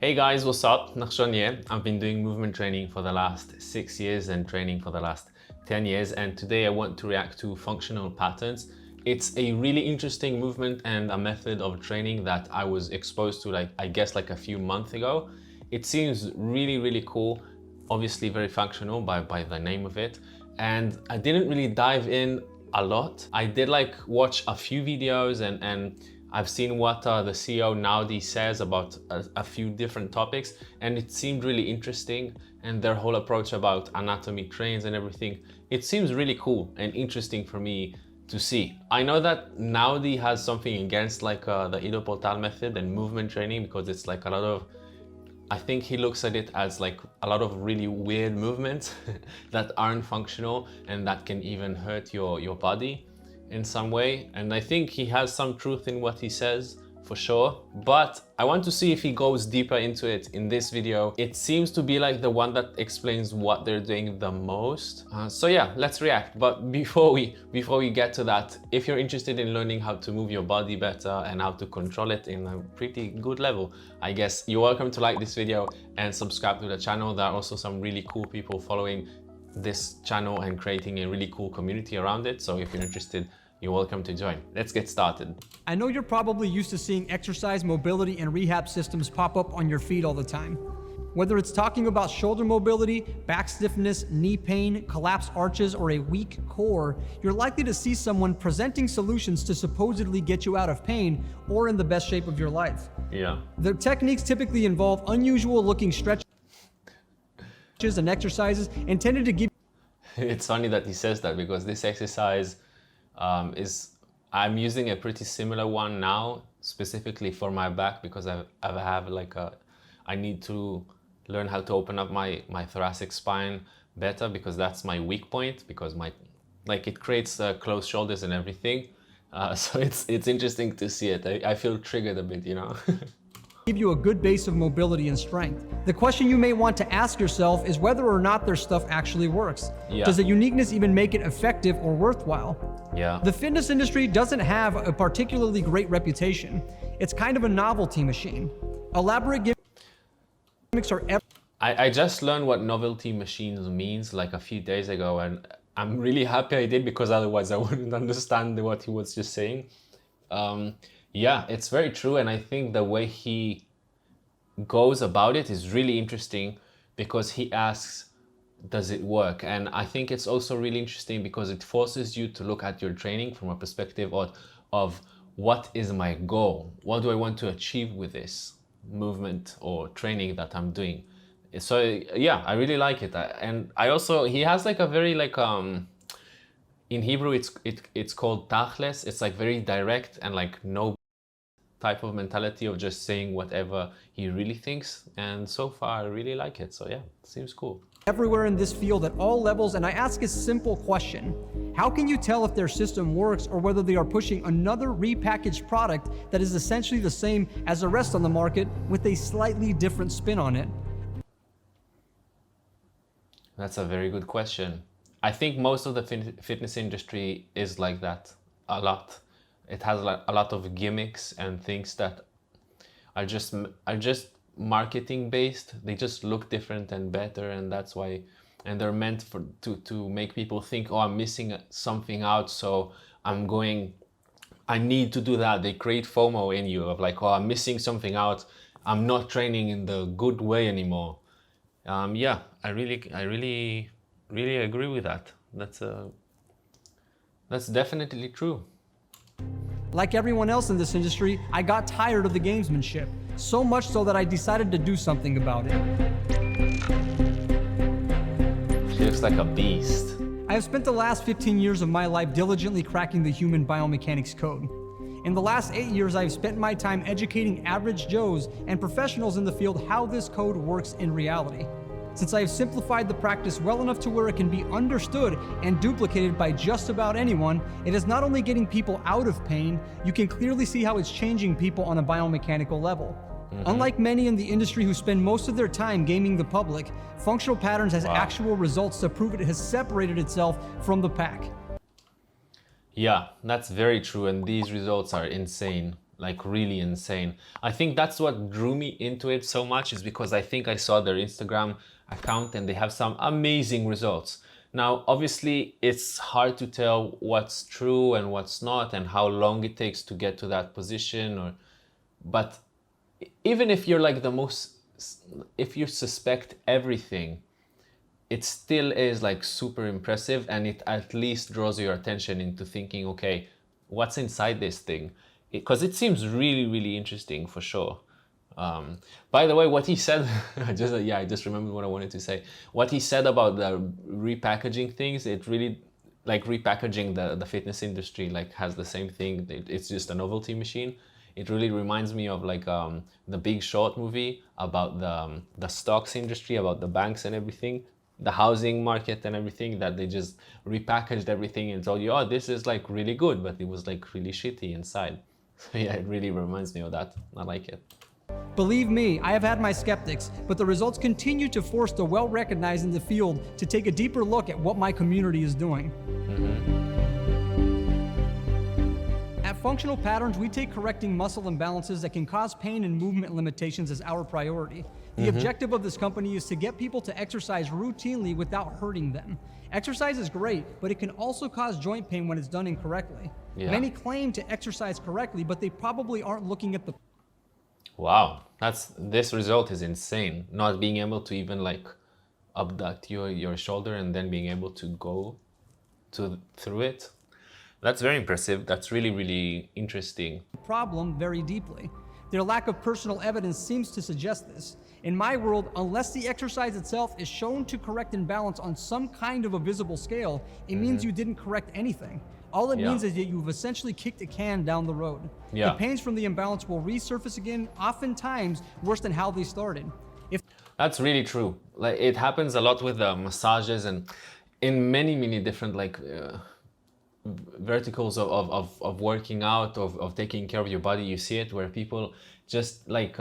Hey guys, what's up? Nakhshon here. I've been doing movement training for the last 6 years and training for the last 10 years. And today I want to react to functional patterns. It's a really interesting movement and a method of training that I was exposed to I guess a few months ago. It seems really cool, obviously very functional by the name of it. And I didn't really dive in a lot. I did watch a few videos and I've seen what the CEO Naudi says about a few different topics, and it seemed really interesting, and their whole approach about anatomy trains and everything. It seems really cool and interesting for me to see. I know that Naudi has something against the Ido Portal method and movement training because it's a lot of, I think he looks at it as a lot of really weird movements that aren't functional and that can even hurt your body in some way. And I think he has some truth in what he says, for sure. But I want to see if he goes deeper into it in this video. It seems to be the one that explains what they're doing the most. So yeah, let's react. But before we get to that, if you're interested in learning how to move your body better and how to control it in a pretty good level, I guess you're welcome to like this video and subscribe to the channel. There are also some really cool people following this channel and creating a really cool community around it. So if you're interested, you're welcome to join. Let's get started. I know you're probably used to seeing exercise, mobility, and rehab systems pop up on your feed all the time. Whether it's talking about shoulder mobility, back stiffness, knee pain, collapsed arches, or a weak core, you're likely to see someone presenting solutions to supposedly get you out of pain or in the best shape of your life. Yeah. The techniques typically involve unusual looking stretches and exercises intended to give. It's funny that he says that because this exercise I'm using a pretty similar one now, specifically for my back, because I have I need to learn how to open up my thoracic spine better, because that's my weak point, because it creates closed shoulders and everything. So it's interesting to see it. I feel triggered a bit, you know. Give you a good base of mobility and strength. The question you may want to ask yourself is whether or not their stuff actually works. Yeah. Does the uniqueness even make it effective or worthwhile? Yeah. The fitness industry doesn't have a particularly great reputation. It's kind of a novelty machine. Elaborate gimmicks are I just learned what novelty machines means a few days ago, and I'm really happy I did, because otherwise I wouldn't understand what he was just saying. Yeah, it's very true, and I think the way he goes about it is really interesting, because he asks, does it work? And I think it's also really interesting because it forces you to look at your training from a perspective of what is my goal? What do I want to achieve with this movement or training that I'm doing? So yeah, I really like it. And I also, he has a very in Hebrew it's called tachles. It's very direct and no type of mentality of just saying whatever he really thinks. And so far I really like it. So yeah, it seems cool. everywhere in this field at all levels, and I ask a simple question. How can you tell if their system works or whether they are pushing another repackaged product that is essentially the same as the rest on the market with a slightly different spin on it? That's a very good question. I think most of the fitness industry is like that a lot. It has a lot of gimmicks and things that are just marketing based. They just look different and better, and that's why, and they're meant to make people think, oh, I'm missing something out, so I need to do that. They create FOMO in you of oh, I'm missing something out. I'm not training in the good way anymore. Yeah, I really agree with that. That's definitely true. Like everyone else in this industry, I got tired of the gamesmanship, so much so that I decided to do something about it. She looks like a beast. I have spent the last 15 years of my life diligently cracking the human biomechanics code. In the last 8 years, I've spent my time educating average Joes and professionals in the field how this code works in reality. Since I have simplified the practice well enough to where it can be understood and duplicated by just about anyone, it is not only getting people out of pain, you can clearly see how it's changing people on a biomechanical level. Unlike many in the industry who spend most of their time gaming the public, Functional Patterns has actual results to prove it has separated itself from the pack. Yeah, that's very true, and these results are insane. like really insane. I think that's what drew me into it so much, is because I think I saw their Instagram account and they have some amazing results. Now, obviously, it's hard to tell what's true and what's not and how long it takes to get to that position, but even if you're like if you suspect everything, it still is like super impressive, and it at least draws your attention into thinking, okay, what's inside this thing? Because it seems really, really interesting for sure. By the way, what he said, I just remembered what I wanted to say. What he said about the repackaging things, it really, like repackaging the fitness industry, like has the same thing. It's just a novelty machine. It really reminds me of like the Big Short movie about the stocks industry, about the banks and everything, the housing market and everything, that they just repackaged everything and told you, oh, this is like really good, but it was like really shitty inside. So yeah, it really reminds me of that. I like it. Believe me, I have had my skeptics, but the results continue to force the well-recognized in the field to take a deeper look at what my community is doing. At Functional Patterns, we take correcting muscle imbalances that can cause pain and movement limitations as our priority. The objective of this company is to get people to exercise routinely without hurting them. Exercise is great, but it can also cause joint pain when it's done incorrectly. Yeah. Many claim to exercise correctly, but they probably aren't looking at the... Wow, this result is insane. Not being able to even like abduct your shoulder and then being able to go through it. That's very impressive. That's really, really interesting. problem very deeply. Their lack of personal evidence seems to suggest this. In my world, unless the exercise itself is shown to correct imbalance on some kind of a visible scale, it means you didn't correct anything. All it means is that you've essentially kicked a can down the road. The pains from the imbalance will resurface again, oftentimes worse than how they started. That's really true. Like, it happens a lot with massages and in many different like verticals of working out, of taking care of your body. You see it where people just like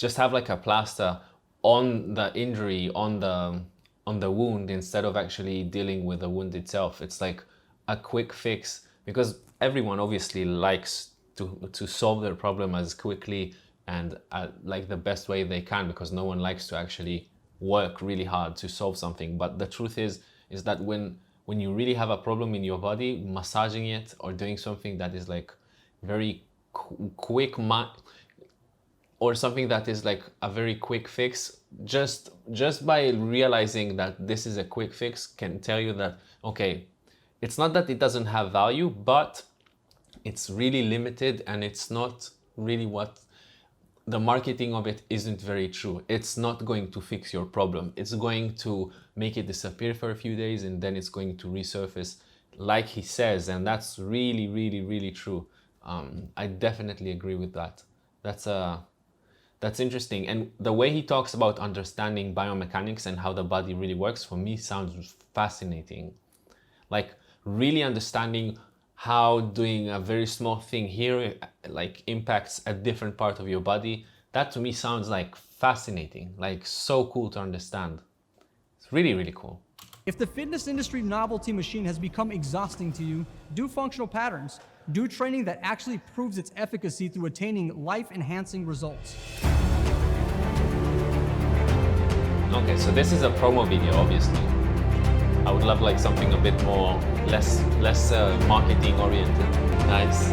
just have like a plaster on the injury, on the wound, instead of actually dealing with the wound itself. It's like a quick fix, because everyone obviously likes to solve their problem as quickly and like the best way they can, because no one likes to actually work really hard to solve something. But the truth is that when you really have a problem in your body, massaging it or doing something that is like very quick, or something that is like a very quick fix, just by realizing that this is a quick fix can tell you that, okay, it's not that it doesn't have value, but it's really limited, and it's not really what the marketing of it isn't very true. It's not going to fix your problem. It's going to make it disappear for a few days, and then it's going to resurface, like he says, and that's really true. I definitely agree with that. That's interesting. And the way he talks about understanding biomechanics and how the body really works, for me, sounds fascinating. Like really understanding how doing a very small thing here like impacts a different part of your body. That to me sounds like fascinating, like so cool to understand. It's really cool. If the fitness industry novelty machine has become exhausting to you, do functional patterns. Do training that actually proves its efficacy through attaining life-enhancing results. Okay, so this is a promo video, obviously. I would love like something a bit more, less marketing oriented. Nice.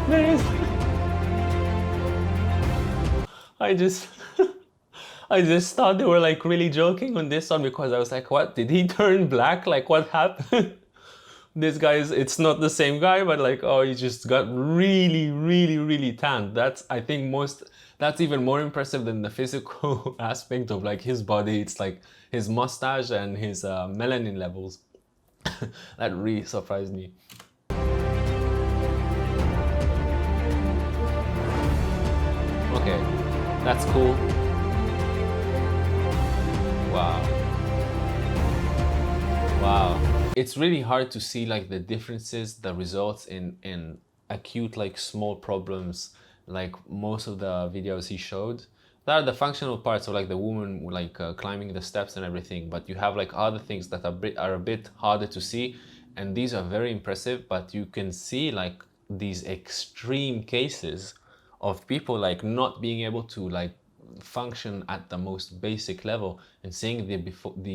There is. I just thought they were like really joking on this one, because I was like, what? Did he turn black? Like, what happened? This guy it's not the same guy, but like, oh, he just got really tanned. I think that's even more impressive than the physical aspect of like his body. It's like his mustache and his melanin levels. That really surprised me. Okay, that's cool. Wow. It's really hard to see like the differences, the results in acute like small problems, like most of the videos he showed. That are the functional parts of like the woman like climbing the steps and everything, but you have like other things that are a bit harder to see, and these are very impressive. But you can see like these extreme cases of people like not being able to like function at the most basic level, and seeing the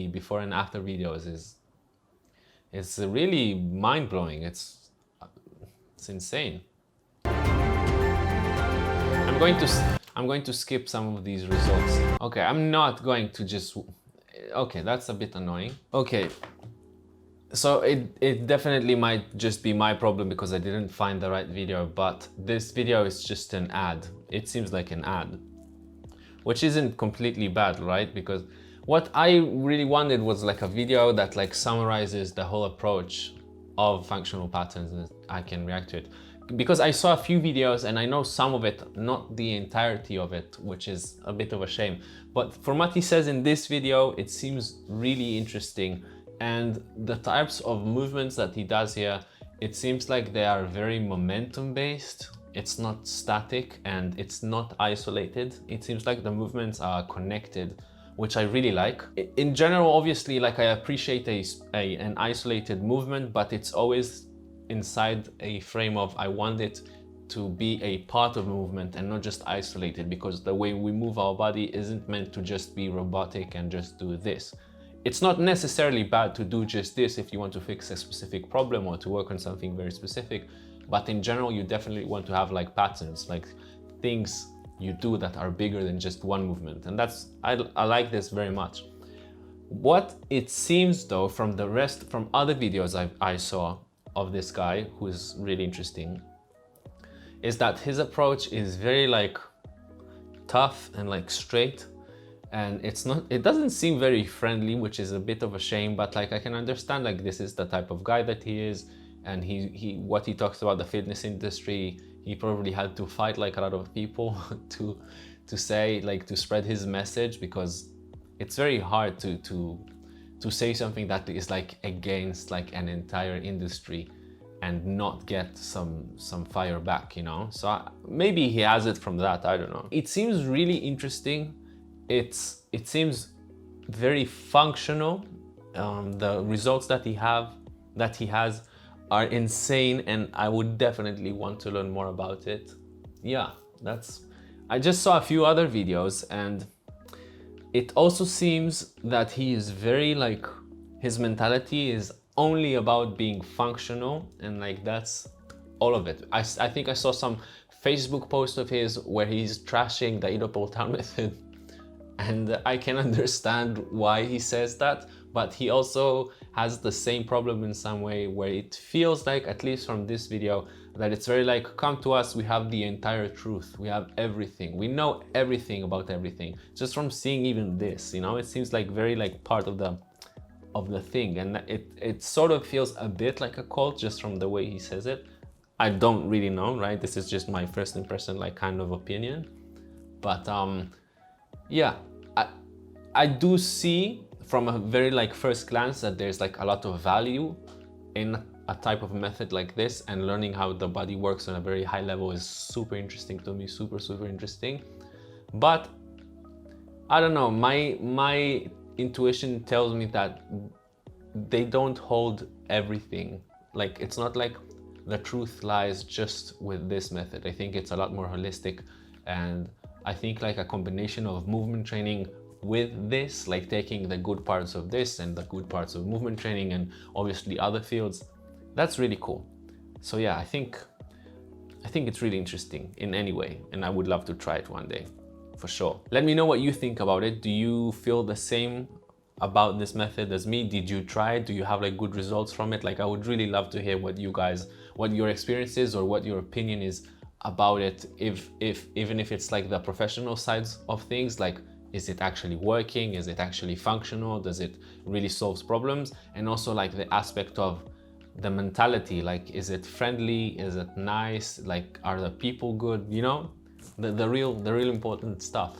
before and after videos is it's really mind-blowing. It's insane. I'm going to skip some of these results. Okay, I'm not going to just... Okay, that's a bit annoying. Okay, so it definitely might just be my problem because I didn't find the right video, but this video is just an ad. It seems like an ad, which isn't completely bad, right? Because what I really wanted was like a video that like summarizes the whole approach of functional patterns and I can react to it. Because I saw a few videos and I know some of it, not the entirety of it, which is a bit of a shame. But from what he says in this video, it seems really interesting. And the types of movements that he does here, it seems like they are very momentum based. It's not static and it's not isolated. It seems like the movements are connected, which I really like. In general, obviously, like I appreciate an isolated movement, but it's always inside a frame of I want it to be a part of movement and not just isolated, because the way we move our body isn't meant to just be robotic and just do this. It's not necessarily bad to do just this if you want to fix a specific problem or to work on something very specific, but in general you definitely want to have like patterns, like things you do that are bigger than just one movement, and that's I like this very much. What it seems though from other videos I saw of this guy, who is really interesting, is that his approach is very like tough and like straight, and it doesn't seem very friendly, which is a bit of a shame. But like I can understand, like this is the type of guy that he is, and what he talks about the fitness industry, he probably had to fight like a lot of people to say, like, to spread his message, because it's very hard to say something that is like against like an entire industry and not get some fire back, you know? So maybe he has it from that, I don't know. It seems really interesting. It seems very functional. The results that he has are insane, and I would definitely want to learn more about it. Yeah, I just saw a few other videos, and it also seems that he is very like, his mentality is only about being functional, and like that's all of it. I think I saw some Facebook post of his where he's trashing the eat up old town method, and I can understand why he says that, but he also has the same problem in some way, where it feels like, at least from this video, that it's very like, come to us, we have the entire truth, we have everything, we know everything about everything, just from seeing even this, you know? It seems like very like part of the thing, and it sort of feels a bit like a cult just from the way he says it. I don't really know, right? This is just my first impression, like kind of opinion, but yeah, I do see from a very like first glance that there's like a lot of value in a type of method like this, and learning how the body works on a very high level is super interesting to me, super interesting. But I don't know, my intuition tells me that they don't hold everything. Like, it's not like the truth lies just with this method. I think it's a lot more holistic, and I think like a combination of movement training with this, like taking the good parts of this and the good parts of movement training and obviously other fields, that's really cool. So yeah, I think it's really interesting in any way, and I would love to try it one day for sure. Let me know what you think about it. Do you feel the same about this method as me? Did you try it? Do you have like good results from it? Like, I would really love to hear what your experience is, or what your opinion is about it. Even if it's like the professional sides of things, like, is it actually working? Is it actually functional? Does it really solve problems? And also like the aspect of the mentality, like, is it friendly? Is it nice? Like, are the people good? You know, the real important stuff.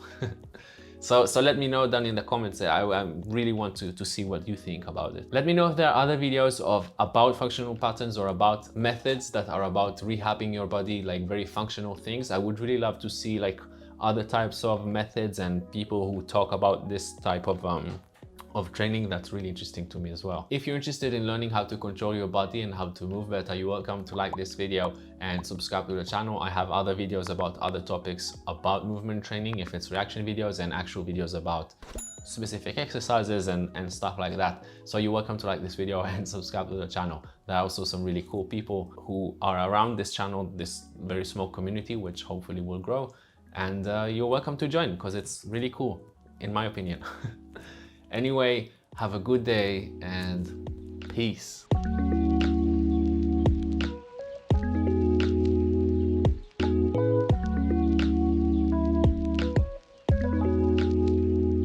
So let me know down in the comments. I really want to see what you think about it. Let me know if there are other videos about functional patterns or about methods that are about rehabbing your body, like very functional things. I would really love to see like other types of methods and people who talk about this type of training, that's really interesting to me as well. If you're interested in learning how to control your body and how to move better, you're welcome to like this video and subscribe to the channel. I have other videos about other topics about movement training, if it's reaction videos, and actual videos about specific exercises and stuff like that. So you're welcome to like this video and subscribe to the channel. There are also some really cool people who are around this channel, this very small community, which hopefully will grow. And you're welcome to join because it's really cool, in my opinion. Anyway, have a good day and peace.